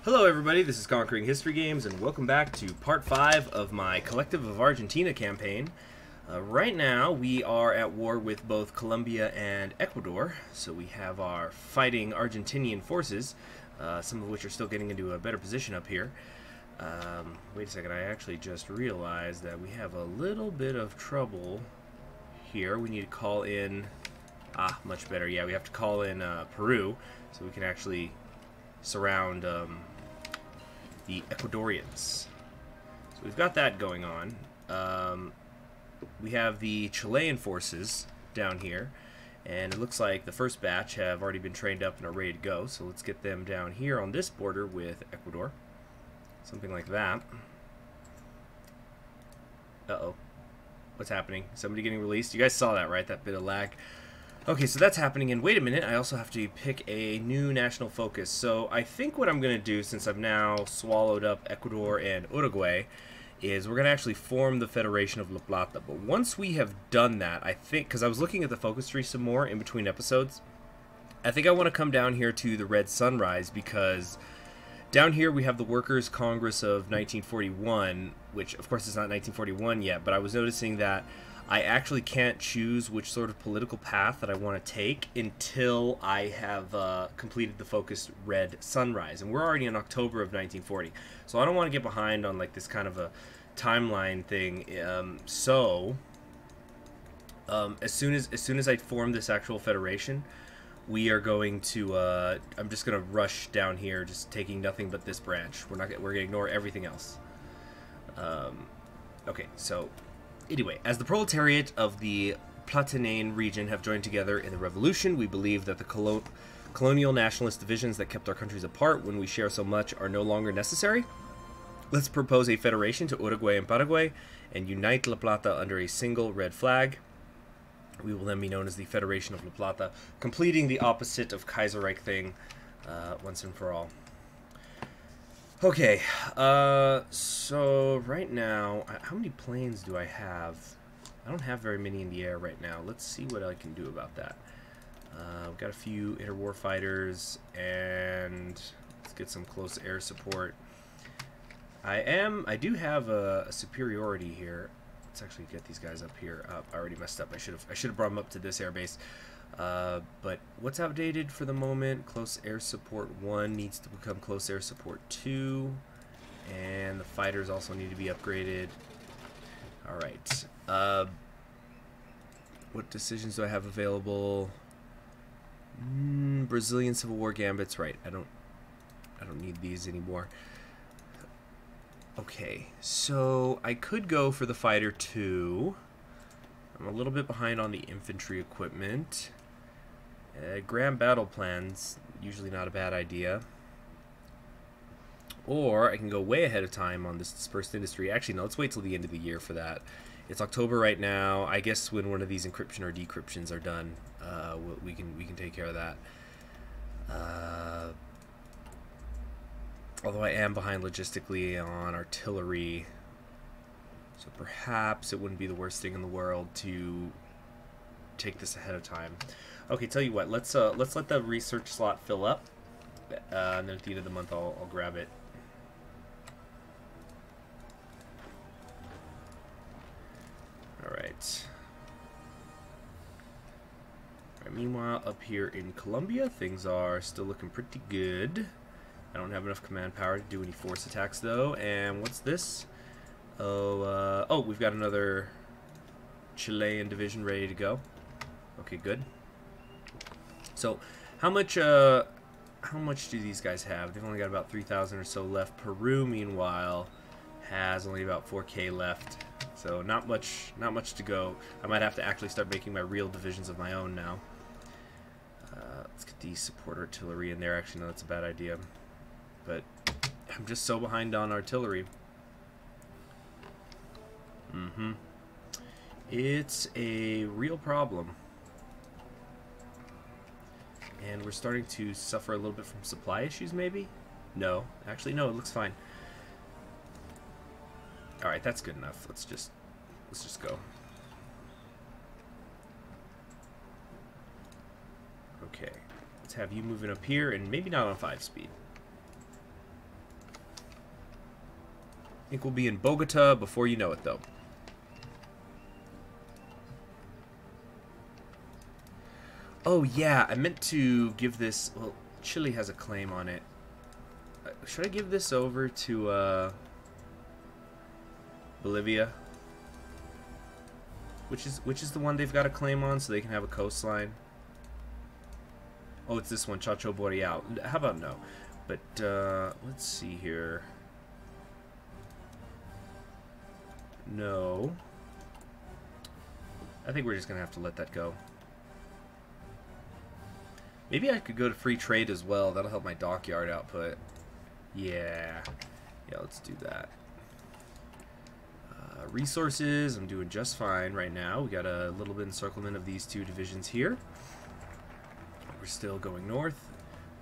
Hello everybody, this is Conquering History Games, and welcome back to part 5 of my Collective of Argentina campaign. Right now, we are at war with both Colombia and Ecuador, so we have our fighting Argentinian forces, some of which are still getting into a better position up here. Wait a second, I actually just realized that we have a little bit of trouble here. We need to call in... much better, yeah, we have to call in Peru, so we can actually surround the Ecuadorians. So we've got that going on. We have the Chilean forces down here, and it looks like the first batch have already been trained up and are ready to go, so let's get them down here on this border with Ecuador. Something like that. Uh-oh. What's happening? Somebody getting released? You guys saw that, right? That bit of lag. Okay, so that's happening, and wait a minute, I also have to pick a new national focus. So I think what I'm going to do, since I've now swallowed up Ecuador and Uruguay, is we're going to actually form the Federation of La Plata. But once we have done that, I think, because I was looking at the focus tree some more in between episodes, I think I want to come down here to the Red Sunrise, because down here we have the Workers' Congress of 1941, which of course is not 1941 yet, but I was noticing that I actually can't choose which sort of political path that I want to take until I have completed the focused Red Sunrise. And we're already in October of 1940. So I don't want to get behind on like this kind of a timeline thing. As soon as I form this actual federation, we are going to I'm just going to rush down here, just taking nothing but this branch. We're going to ignore everything else. Okay, so anyway, as the proletariat of the Platinian region have joined together in the revolution, we believe that the colonial nationalist divisions that kept our countries apart when we share so much are no longer necessary. Let's propose a federation to Uruguay and Paraguay and unite La Plata under a single red flag. We will then be known as the Federation of La Plata, completing the opposite of Kaiserreich thing once and for all. Okay, so right now, how many planes do I have? I don't have very many in the air right now. Let's see what I can do about that. We've got a few interwar fighters, and let's get some close air support. I do have a superiority here. Let's actually get these guys up here. I already messed up. I should have brought them up to this airbase. But what's outdated for the moment? Close air support 1 needs to become close air support 2, and the fighters also need to be upgraded. Alright, what decisions do I have available? Brazilian Civil War gambits, right. I don't need these anymore. Okay, so I could go for the fighter 2. I'm a little bit behind on the infantry equipment. Grand battle plans, usually not a bad idea. Or I can go way ahead of time on this dispersed industry. Actually, no, let's wait till the end of the year for that. It's October right now. I guess when one of these encryption or decryptions are done, we can take care of that. Although I am behind logistically on artillery, so perhaps it wouldn't be the worst thing in the world to take this ahead of time. Okay, tell you what, let's let the research slot fill up, and then at the end of the month I'll grab it. Alright. Meanwhile, up here in Colombia, things are still looking pretty good. I don't have enough command power to do any force attacks though. And what's this? Oh, we've got another Chilean division ready to go. Okay, good. So, how much do these guys have? They've only got about 3,000 or so left. Peru, meanwhile, has only about 4K left. So not much to go. I might have to actually start making my real divisions of my own now. Let's get the support artillery in there. Actually, no, that's a bad idea. But I'm just so behind on artillery. It's a real problem. And we're starting to suffer a little bit from supply issues, maybe? No. Actually, no, it looks fine. Alright, that's good enough. Let's just go. Okay. Let's have you moving up here, and maybe not on 5 speed. I think we'll be in Bogota before you know it, though. Oh, yeah, I meant to give this... Well, Chile has a claim on it. Should I give this over to Bolivia? Which is the one they've got a claim on, so they can have a coastline? Oh, it's this one, Chacho Boreal. How about no? But, let's see here. No. I think we're just going to have to let that go. Maybe I could go to free trade as well. That'll help my dockyard output. Yeah. Yeah, let's do that. Resources, I'm doing just fine right now. We got a little bit encirclement of these two divisions here. We're still going north.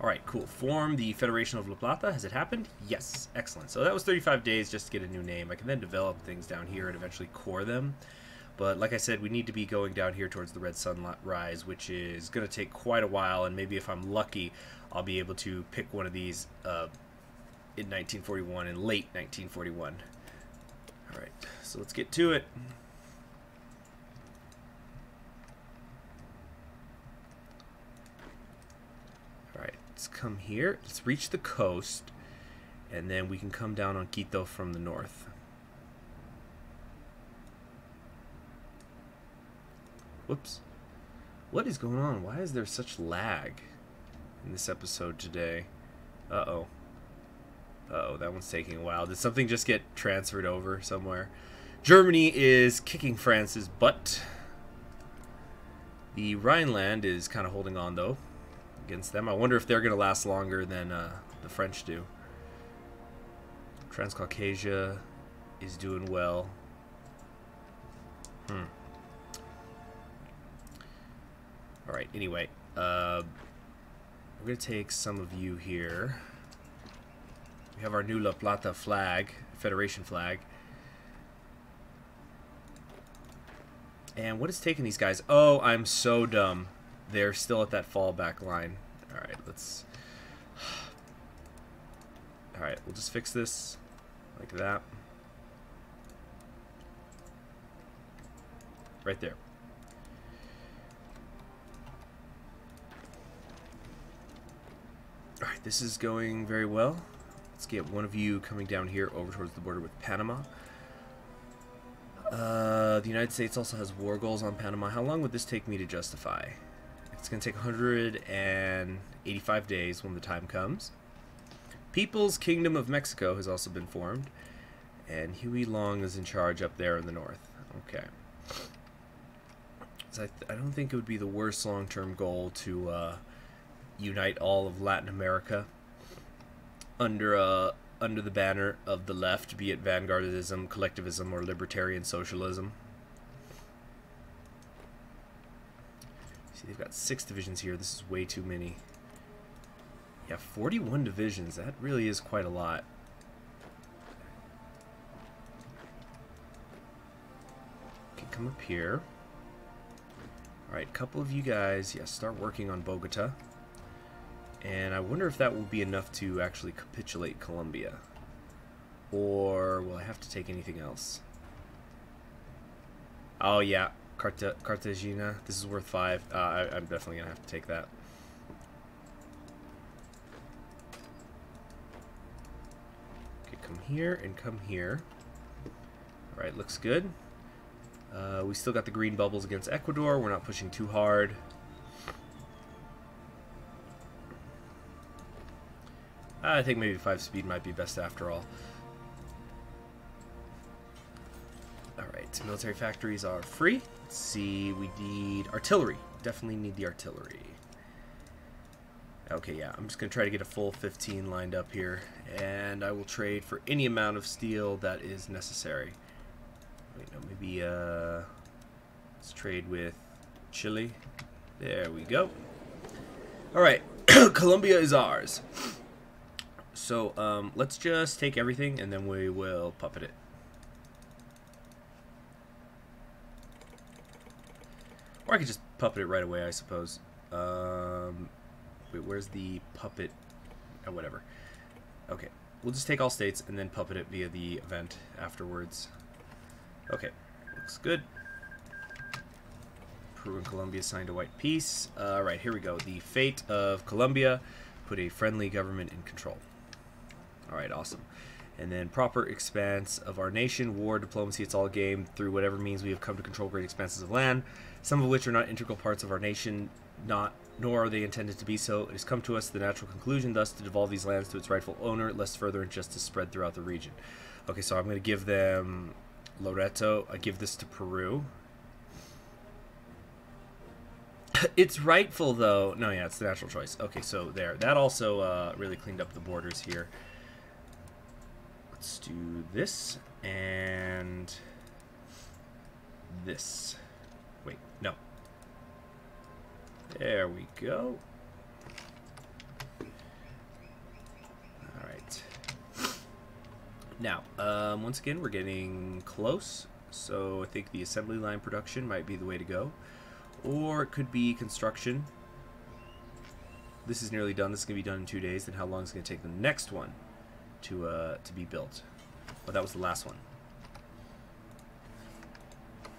Alright, cool. Form the Federation of La Plata. Has it happened? Yes. Excellent. So that was 35 days just to get a new name. I can then develop things down here and eventually core them. But like I said, we need to be going down here towards the red sunrise, which is going to take quite a while. And maybe if I'm lucky, I'll be able to pick one of these in 1941, in late 1941. Alright, so let's get to it. Alright, let's come here. Let's reach the coast, and then we can come down on Quito from the north. Whoops. What is going on? Why is there such lag in this episode today? Uh-oh. Uh-oh, that one's taking a while. Did something just get transferred over somewhere? Germany is kicking France's butt. The Rhineland is kind of holding on, though, against them. I wonder if they're going to last longer than the French do. Transcaucasia is doing well. Alright, anyway. We're going to take some of you here. We have our new La Plata flag, Federation flag. And what is taking these guys? Oh, I'm so dumb. They're still at that fallback line. Alright, let's... Alright, we'll just fix this like that. Right there. Alright, this is going very well. Let's get one of you coming down here over towards the border with Panama. The United States also has war goals on Panama. How long would this take me to justify? It's going to take 185 days when the time comes. People's Kingdom of Mexico has also been formed. And Huey Long is in charge up there in the north. Okay. So I don't think it would be the worst long-term goal to unite all of Latin America under the banner of the left, be it vanguardism, collectivism, or libertarian socialism. See, they've got 6 divisions here. This is way too many. Yeah, 41 divisions. That really is quite a lot. Okay, come up here. Alright, a couple of you guys, yeah, start working on Bogota. And I wonder if that will be enough to actually capitulate Colombia. Or will I have to take anything else? Oh yeah, Cartagena. This is worth 5. I'm definitely going to have to take that. Okay, come here and come here. Alright, looks good. We still got the green bubbles against Ecuador. We're not pushing too hard. I think maybe 5 speed might be best after all. Alright, military factories are free. Let's see, we need artillery. Definitely need the artillery. Okay, yeah, I'm just going to try to get a full 15 lined up here. And I will trade for any amount of steel that is necessary. Wait, no, maybe, let's trade with Chile. There we go. Alright, Colombia is ours. So, let's just take everything and then we will puppet it. Or I could just puppet it right away, I suppose. Wait, where's the puppet? Oh, whatever. Okay. we'll just take all states and then puppet it via the event afterwards. Okay, looks good. Peru and Colombia signed a white peace. Right, here we go. The fate of Colombia, put a friendly government in control. Alright, awesome. And then proper expanse of our nation, war, diplomacy, it's all game. Through whatever means we have come to control great expanses of land, some of which are not integral parts of our nation, nor are they intended to be so. It has come to us the natural conclusion, thus, to devolve these lands to its rightful owner, lest further injustice spread throughout the region. Okay, so I'm going to give them Loreto. I give this to Peru. It's rightful, though. No, yeah, it's the natural choice. Okay, so there. That also really cleaned up the borders here. Let's do this and this. Wait, no. There we go. All right. Now, once again, we're getting close. So I think the assembly line production might be the way to go. Or it could be construction. This is nearly done. This is going to be done in 2 days. Then how long is it going to take the next one to be built? Oh, that was the last one.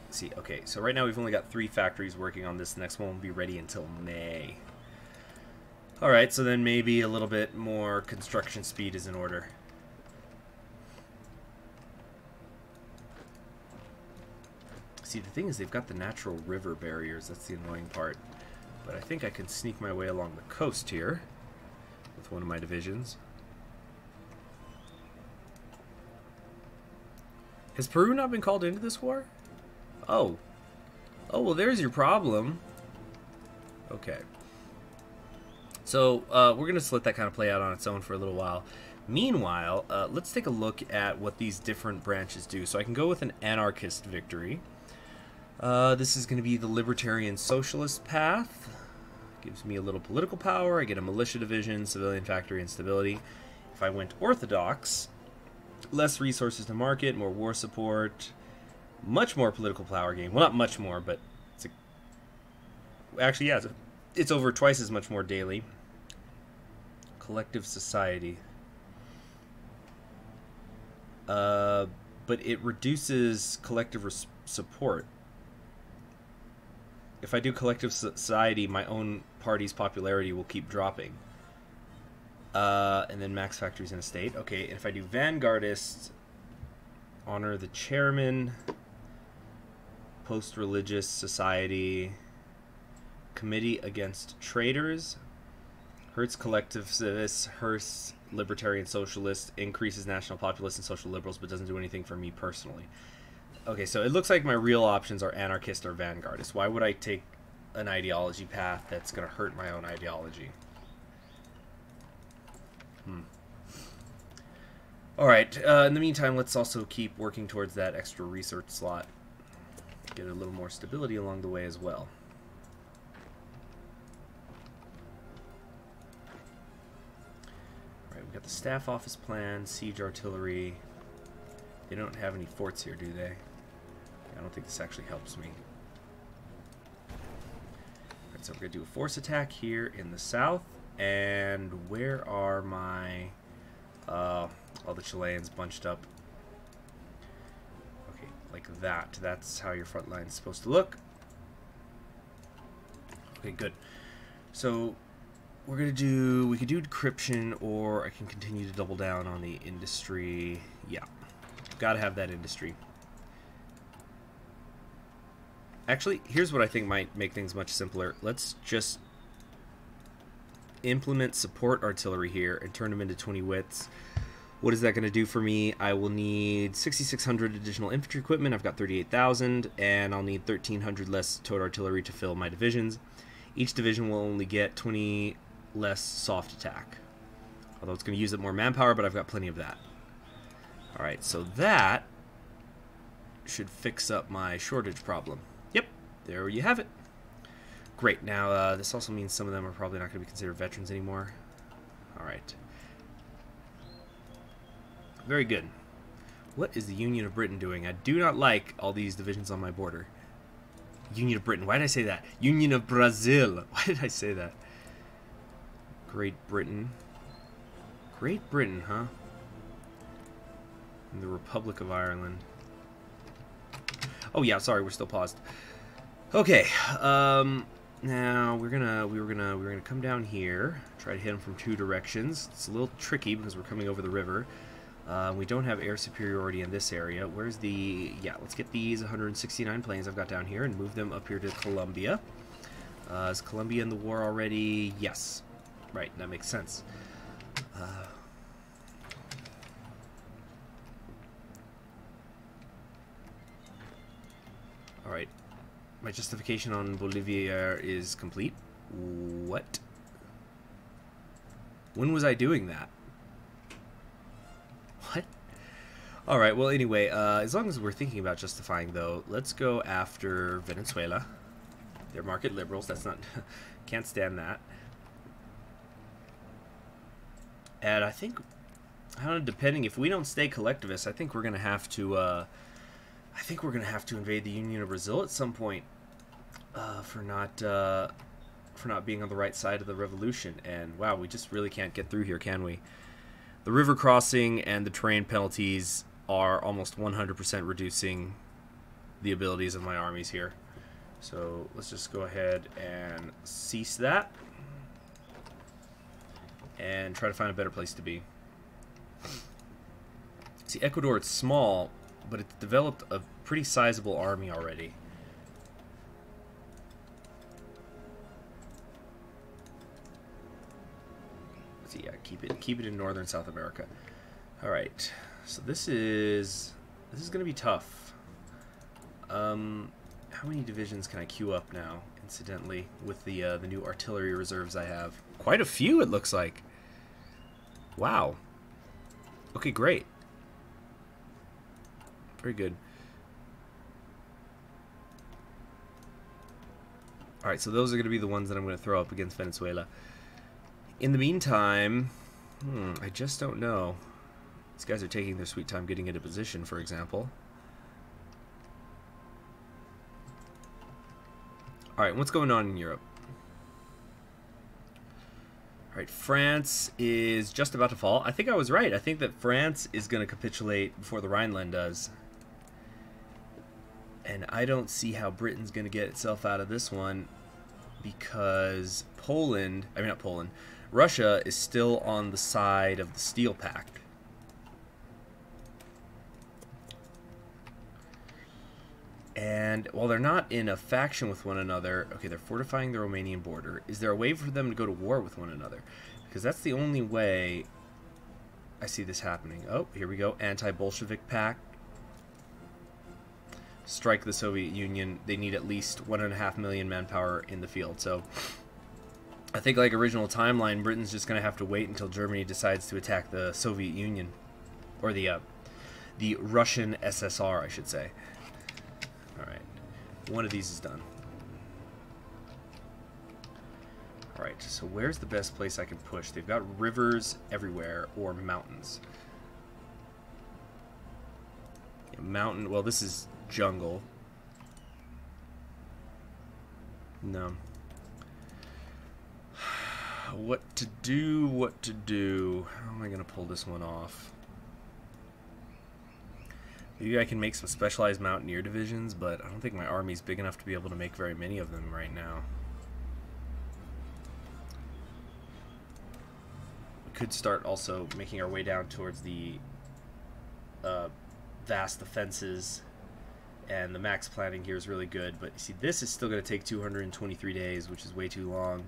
Let's see, okay, so right now we've only got 3 factories working on this. The next one won't be ready until May. Alright, so then maybe a little bit more construction speed is in order. See, the thing is they've got the natural river barriers. That's the annoying part. But I think I can sneak my way along the coast here with one of my divisions. Has Peru not been called into this war? Oh. Oh, well, there's your problem. Okay. So, we're going to just let that kind of play out on its own for a little while. Meanwhile, let's take a look at what these different branches do. So I can go with an anarchist victory. This is going to be the libertarian socialist path. Gives me a little political power. I get a militia division, civilian factory, and stability. If I went orthodox, less resources to market, more war support, much more political power gain. Well, not much more, but it's actually, yeah, it's over twice as much more daily. Collective society. But it reduces collective support. If I do collective society, my own party's popularity will keep dropping. And then max factories in a state. Okay, and if I do vanguardist, honor the chairman, post-religious society, committee against traitors, hurts collective civists, hurts libertarian socialists, increases national populace and social liberals, but doesn't do anything for me personally. Okay, so it looks like my real options are anarchist or vanguardist. Why would I take an ideology path that's going to hurt my own ideology? Alright, in the meantime, let's also keep working towards that extra research slot. Get a little more stability along the way as well. Alright, we've got the staff office plan, siege artillery. They don't have any forts here, do they? I don't think this actually helps me. Alright, so we're going to do a force attack here in the south. And where are my... all the Chileans bunched up? Okay, like that. That's how your front line is supposed to look. Okay, good. So we're going to do... we could do decryption, or I can continue to double down on the industry. Yeah. Gotta have that industry. Actually, here's what I think might make things much simpler. Let's just implement support artillery here and turn them into 20 wits. What is that going to do for me? I will need 6,600 additional infantry equipment. I've got 38,000, and I'll need 1,300 less towed artillery to fill my divisions. Each division will only get 20 less soft attack. Although it's going to use up more manpower, but I've got plenty of that. Alright, so that should fix up my shortage problem. Yep, there you have it. Great, now this also means some of them are probably not going to be considered veterans anymore. Alright. Very good. What is the Union of Britain doing? I do not like all these divisions on my border. Union of Britain, why did I say that? Union of Brazil, why did I say that? Great Britain. Great Britain, huh? in the Republic of Ireland. Oh yeah, sorry, we're still paused. Okay, now we were gonna come down here, try to hit them from 2 directions. It's a little tricky because we're coming over the river. We don't have air superiority in this area. Where's the... Yeah, let's get these 169 planes I've got down here and move them up here to Colombia. Is Colombia in the war already? Yes. Right, that makes sense. Alright. My justification on Bolivia is complete. What? When was I doing that? What? Alright, well anyway, as long as we're thinking about justifying though, let's go after Venezuela. They're market liberals, that's not... can't stand that. And I think, I don't know, depending, if we don't stay collectivists, I think we're gonna have to, invade the Union of Brazil at some point, for not being on the right side of the revolution. And wow, we just really can't get through here, can we? The river crossing and the terrain penalties are almost 100% reducing the abilities of my armies here. So let's just go ahead and cease that and try to find a better place to be. See, Ecuador, it's small, but it's developed a pretty sizable army already. Let's see, yeah, keep it in northern South America. All right, so this is going to be tough. How many divisions can I queue up now, incidentally, with the new artillery reserves I have? Quite a few, it looks like. Wow. Okay, great. Very good. Alright, so those are going to be the ones that I'm going to throw up against Venezuela. In the meantime, I just don't know. These guys are taking their sweet time getting into position, for example. Alright, what's going on in Europe? Alright, France is just about to fall. I think I was right. I think that France is going to capitulate before the Rhineland does. And I don't see how Britain's going to get itself out of this one, because Russia is still on the side of the Steel Pact. And while they're not in a faction with one another, okay, they're fortifying the Romanian border. Is there a way for them to go to war with one another? Because that's the only way I see this happening. Oh, here we go. Anti-Bolshevik pact. Strike the Soviet Union. They need at least 1.5 million manpower in the field. So I think, like original timeline, Britain's just going to have to wait until Germany decides to attack the Soviet Union. Or the Russian SSR, I should say. Alright, one of these is done. Alright, so where's the best place I can push? They've got rivers everywhere, or mountains. Yeah, mountain, well, this is jungle. No. What to do? How am I going to pull this one off? Maybe I can make some specialized mountaineer divisions, but I don't think my army's big enough to be able to make very many of them right now. We could start also making our way down towards the vast defenses, and the max planning here is really good, but you see, this is still going to take 223 days, which is way too long,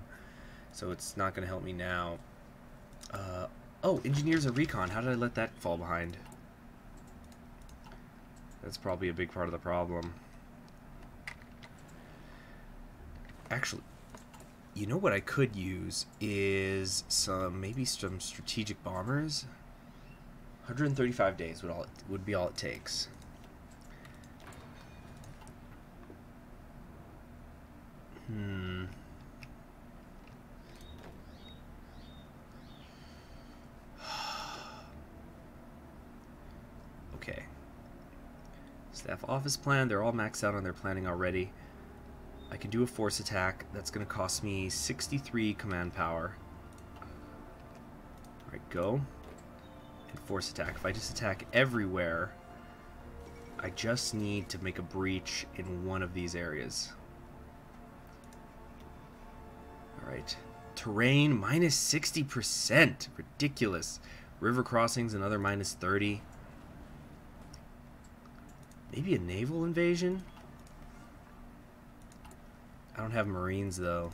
so it's not going to help me now. Oh, engineers and recon, how did I let that fall behind? That's probably a big part of the problem. Actually, you know what I could use is maybe some strategic bombers. 135 days would be all it takes. Okay. Staff office plan, they're all maxed out on their planning already. I can do a force attack. That's going to cost me 63 command power. Alright, go. And force attack. If I just attack everywhere, I just need to make a breach in one of these areas. Alright. Terrain, minus 60%. Ridiculous. River crossings, another minus 30. Maybe a naval invasion? I don't have Marines, though.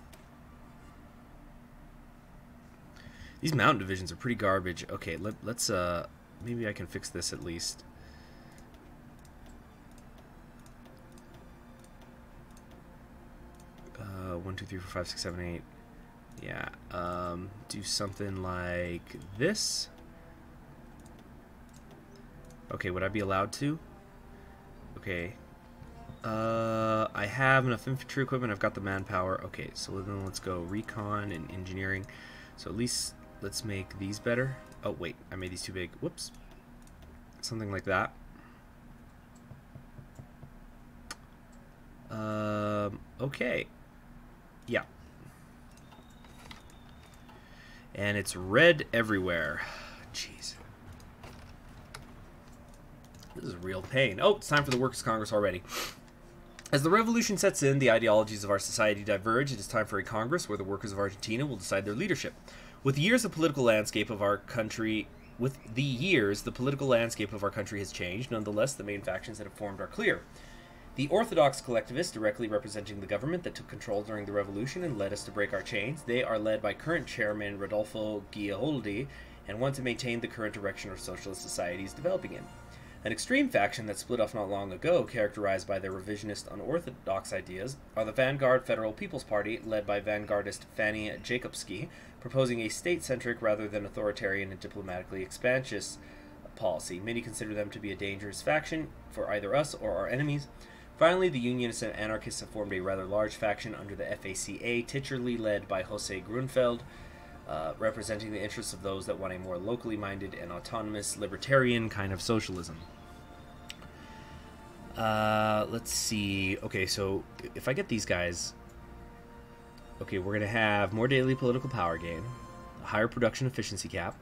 These mountain divisions are pretty garbage. Okay, let's, maybe I can fix this at least. One, two, three, four, five, six, seven, eight. Yeah, do something like this. Okay, would I be allowed to? Okay. I have enough infantry equipment. I've got the manpower. Okay, so then let's go recon and engineering. So at least let's make these better. Oh, wait, I made these too big. Whoops. Something like that. Okay. Yeah. And it's red everywhere. Jeez. This is a real pain. Oh, it's time for the Workers' Congress already. As the revolution sets in, the ideologies of our society diverge. It is time for a Congress where the workers of Argentina will decide their leadership. With the years, the political landscape of our country has changed. Nonetheless, the main factions that have formed are clear. The orthodox collectivists, directly representing the government that took control during the revolution and led us to break our chains. They are led by current chairman Rodolfo Giaholdi and want to maintain the current direction our socialist society is developing in. An extreme faction that split off not long ago, characterized by their revisionist, unorthodox ideas, are the Vanguard Federal People's Party, led by vanguardist Fanny Jakobski, proposing a state-centric rather than authoritarian and diplomatically expansionist policy. Many consider them to be a dangerous faction for either us or our enemies. Finally, the Unionists and Anarchists have formed a rather large faction under the FACA, titularly led by Jose Grunfeld, representing the interests of those that want a more locally minded and autonomous libertarian kind of socialism. Let's see. Okay, so if I get these guys, okay, we're going to have more daily political power gain, a higher production efficiency cap,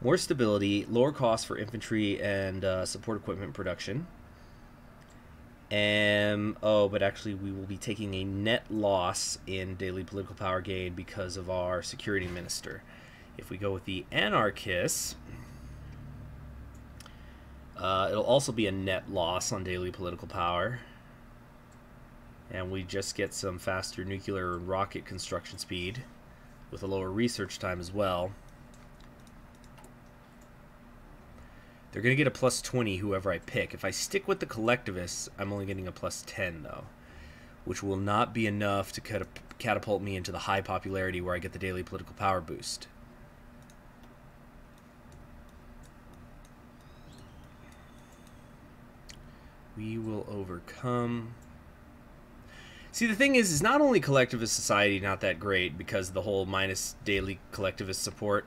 more stability, lower costs for infantry and support equipment production. Oh, but actually we will be taking a net loss in daily political power gain because of our security minister. If we go with the anarchists, it'll also be a net loss on daily political power. And we just get some faster nuclear and rocket construction speed with a lower research time as well. They're going to get a plus 20 whoever I pick. If I stick with the collectivists, I'm only getting a plus 10 though, which will not be enough to catapult me into the high popularity where I get the daily political power boost. We will overcome. See, the thing is not only collectivist society not that great because the whole minus daily collectivist support,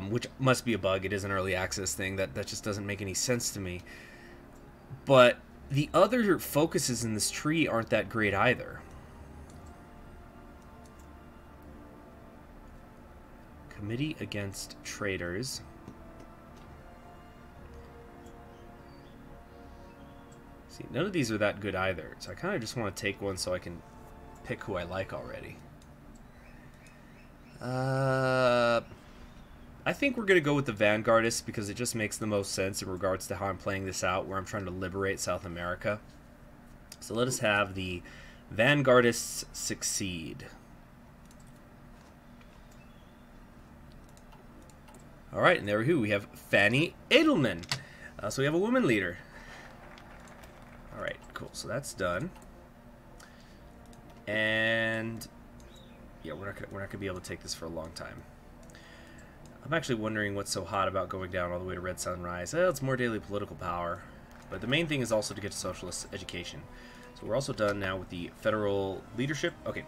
which must be a bug. It is an early access thing. That just doesn't make any sense to me. But the other focuses in this tree aren't that great either. Committee against traitors. See, none of these are that good either. So I kind of just want to take one so I can pick who I like already. I think we're going to go with the Vanguardists because it just makes the most sense in regards to how I'm playing this out, where I'm trying to liberate South America. So let us have the Vanguardists succeed. Alright, and there we have Fanny Edelman. So we have a woman leader. Alright, cool. So that's done. And yeah, we're not gonna be able to take this for a long time. I'm actually wondering what's so hot about going down all the way to Red Sunrise. Well, it's more daily political power. But the main thing is also to get to socialist education. So we're also done now with the federal leadership. Okay.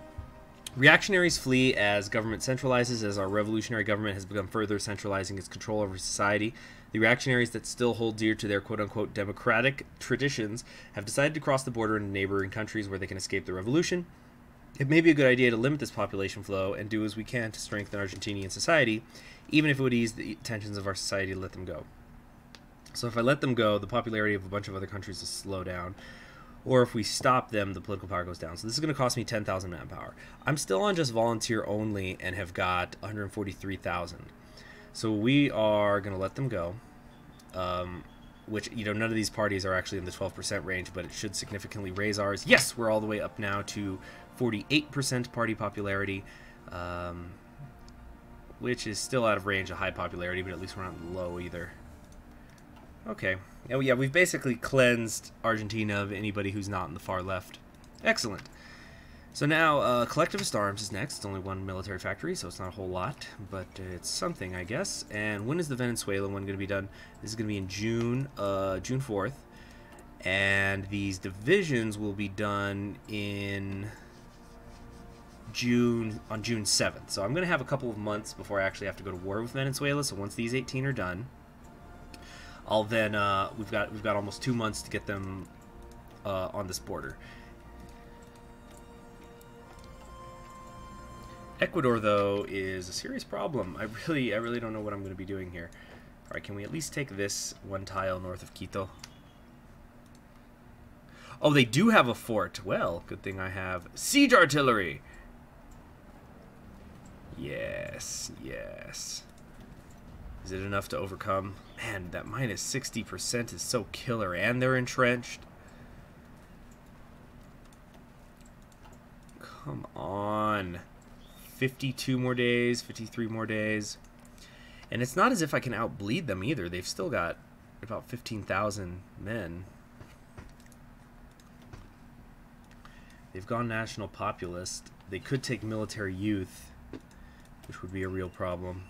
Reactionaries flee as government centralizes, as our revolutionary government has begun further centralizing its control over society. The reactionaries that still hold dear to their quote-unquote democratic traditions have decided to cross the border into neighboring countries where they can escape the revolution. it may be a good idea to limit this population flow and do as we can to strengthen Argentinian society, even if it would ease the tensions of our society to let them go. So if I let them go, the popularity of a bunch of other countries will slow down. Or if we stop them, the political power goes down. So this is going to cost me 10,000 manpower. I'm still on just volunteer only and have got 143,000. So we are going to let them go. Which, you know, none of these parties are actually in the 12% range, but it should significantly raise ours. Yes, we're all the way up now to 48% party popularity, which is still out of range of high popularity, but at least we're not low either. Okay. Oh, yeah, we've basically cleansed Argentina of anybody who's not in the far left. Excellent. So now, collectivist arms is next. It's only one military factory, so it's not a whole lot, but it's something, I guess. And when is the Venezuelan one going to be done? This is going to be in June 4th. And these divisions will be done in on June 7th. So I'm going to have a couple of months before I actually have to go to war with Venezuela. So once these 18 are done, I'll then we've got almost 2 months to get them on this border. Ecuador, though, is a serious problem. I really don't know what I'm going to be doing here. All right, can we at least take this one tile north of Quito? Oh, they do have a fort. Well, good thing I have siege artillery. Yes, yes. Is it enough to overcome? Man, that minus 60% is so killer, and they're entrenched. Come on. 52 more days, 53 more days. And it's not as if I can outbleed them either. They've still got about 15,000 men. They've gone national populist. They could take military youth, which would be a real problem.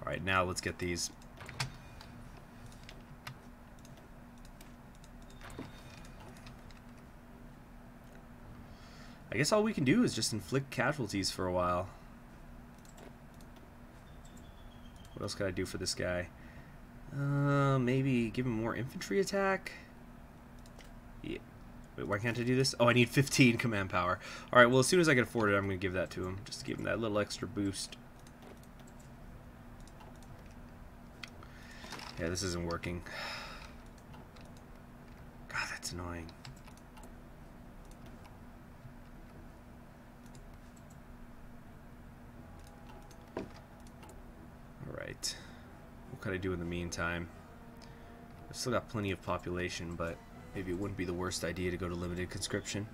Alright, now let's get these. I guess all we can do is just inflict casualties for a while. What else could I do for this guy? Maybe give him more infantry attack? Yeah. Wait, why can't I do this? Oh, I need 15 command power. Alright, well, as soon as I can afford it, I'm going to give that to him. Just to give him that little extra boost. Yeah, this isn't working. God, that's annoying. Alright. What could I do in the meantime? I've still got plenty of population, but maybe it wouldn't be the worst idea to go to limited conscription.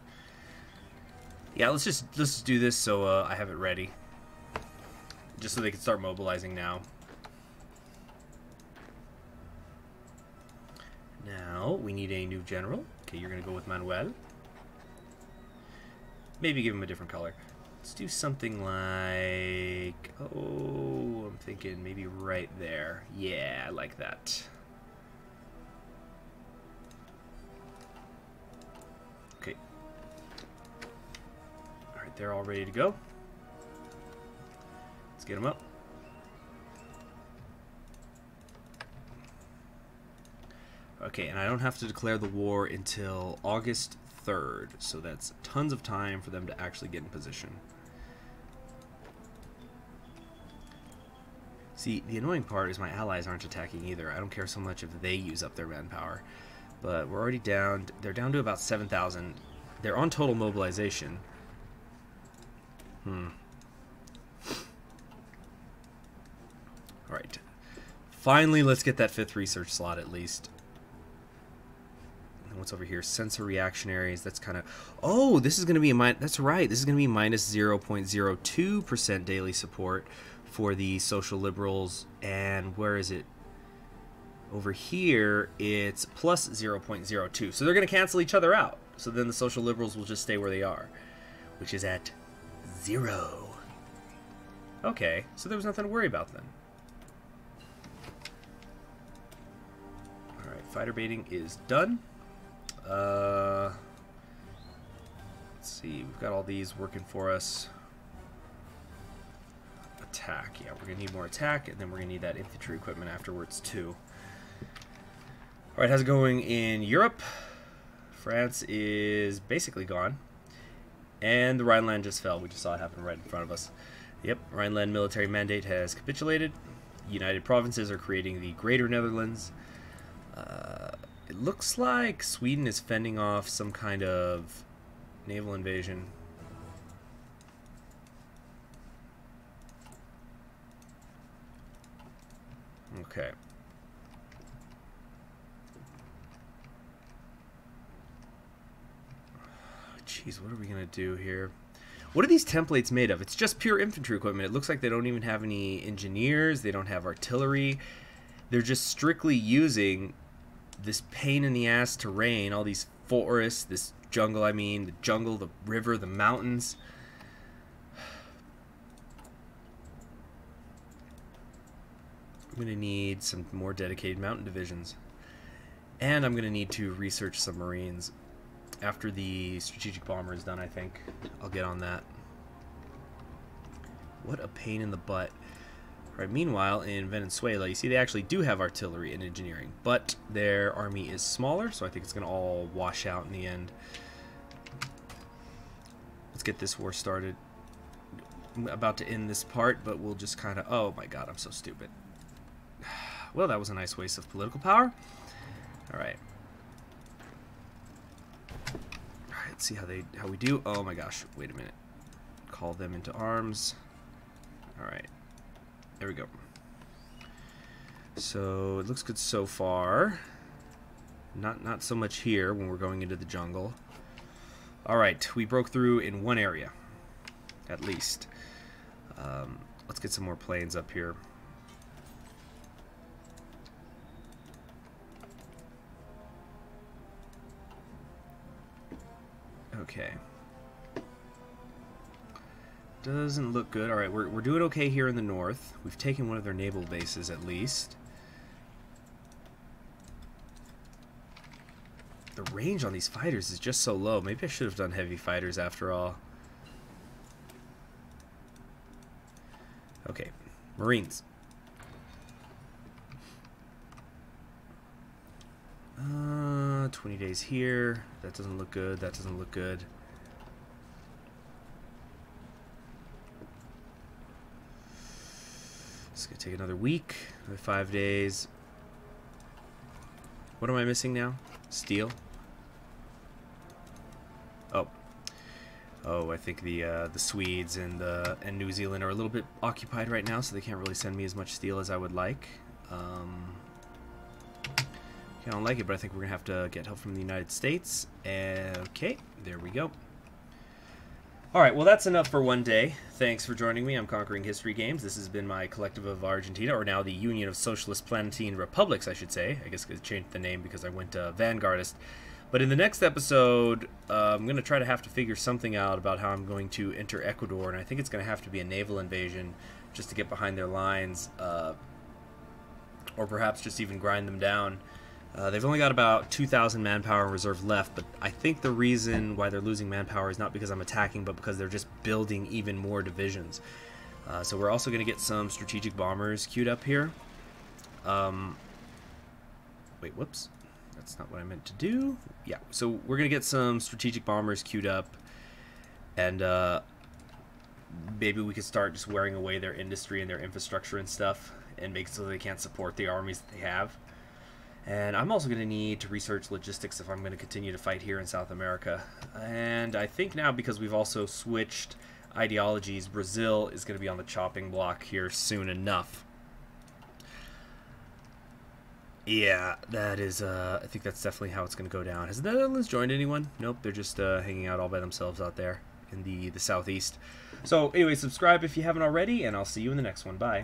Yeah, let's just do this so I have it ready. Just so they can start mobilizing now. Now, we need a new general. Okay, you're going to go with Manuel. Maybe give him a different color. Let's do something like... Oh, I'm thinking maybe right there. Yeah, I like that. Okay. Alright, they're all ready to go. Let's get them up. Okay, and I don't have to declare the war until August 3rd, so that's tons of time for them to actually get in position. See, the annoying part is my allies aren't attacking either. I don't care so much if they use up their manpower. But we're already down, they're down to about 7,000. They're on total mobilization. Alright. Finally, let's get that 5th research slot at least. And what's over here? Sensor reactionaries. That's kind of... Oh, this is going to be a... That's right. This is going to be minus 0.02% daily support for the social liberals. And where is it? Over here, it's plus 0.02. So they're going to cancel each other out. So then the social liberals will just stay where they are, which is at 0. Okay, so there was nothing to worry about then. Alright, fighter baiting is done. Let's see, we've got all these working for us. Attack, yeah, we're going to need more attack, and then we're going to need that infantry equipment afterwards too. Alright, how's it going in Europe? France is basically gone. And the Rhineland just fell. We just saw it happen right in front of us. Yep, Rhineland military mandate has capitulated. United provinces are creating the Greater Netherlands. It looks like Sweden is fending off some kind of naval invasion. Okay. Jeez, what are we gonna do here? What are these templates made of? It's just pure infantry equipment. It looks like they don't even have any engineers. They don't have artillery. They're just strictly using this pain in the ass terrain, all these forests, this jungle, the jungle, the river, the mountains. I'm going to need some more dedicated mountain divisions. And I'm going to need to research submarines. After the strategic bomber is done, I think I'll get on that. What a pain in the butt. Right, meanwhile, in Venezuela, you see they actually do have artillery and engineering, but their army is smaller, so I think it's going to all wash out in the end. Let's get this war started. I'm about to end this part, but we'll just kind of... Oh my god, I'm so stupid. Well, that was a nice waste of political power. Alright. Alright, let's see how we do. Oh my gosh, wait a minute. Call them into arms. Alright. There we go. So it looks good so far. Not so much here when we're going into the jungle. Alright, we broke through in one area. At least. Let's get some more planes up here. Okay. Doesn't look good. Alright, we're doing okay here in the north. We've taken one of their naval bases at least. The range on these fighters is just so low. Maybe I should have done heavy fighters after all. Okay, Marines. 20 days here. That doesn't look good. That doesn't look good. It's gonna take another week. 5 days. What am I missing now? Steel. Oh, I think the Swedes and New Zealand are a little bit occupied right now, so they can't really send me as much steel as I would like. I don't like it, but I think we're gonna have to get help from the United States. Okay, there we go. Alright, well that's enough for one day. Thanks for joining me. I'm Conquering History Games. This has been my Collective of Argentina, or now the Union of Socialist Planetine Republics, I should say. I guess I changed the name because I went Vanguardist. But in the next episode, I'm going to try to have to figure something out about how I'm going to enter Ecuador, and I think it's going to have to be a naval invasion just to get behind their lines, or perhaps just even grind them down. They've only got about 2,000 manpower in reserve left, but I think the reason why they're losing manpower is not because I'm attacking, but because they're just building even more divisions. So we're also going to get some strategic bombers queued up here. Wait, whoops. That's not what I meant to do. Yeah, so we're going to get some strategic bombers queued up, and maybe we could start just wearing away their industry and their infrastructure and stuff, and make it so they can't support the armies that they have. And I'm also going to need to research logistics if I'm going to continue to fight here in South America. And I think now, because we've also switched ideologies, Brazil is going to be on the chopping block here soon enough. Yeah, that is, I think that's definitely how it's going to go down. Has the Netherlands joined anyone? Nope, they're just hanging out all by themselves out there in the southeast. So anyway, subscribe if you haven't already, and I'll see you in the next one. Bye.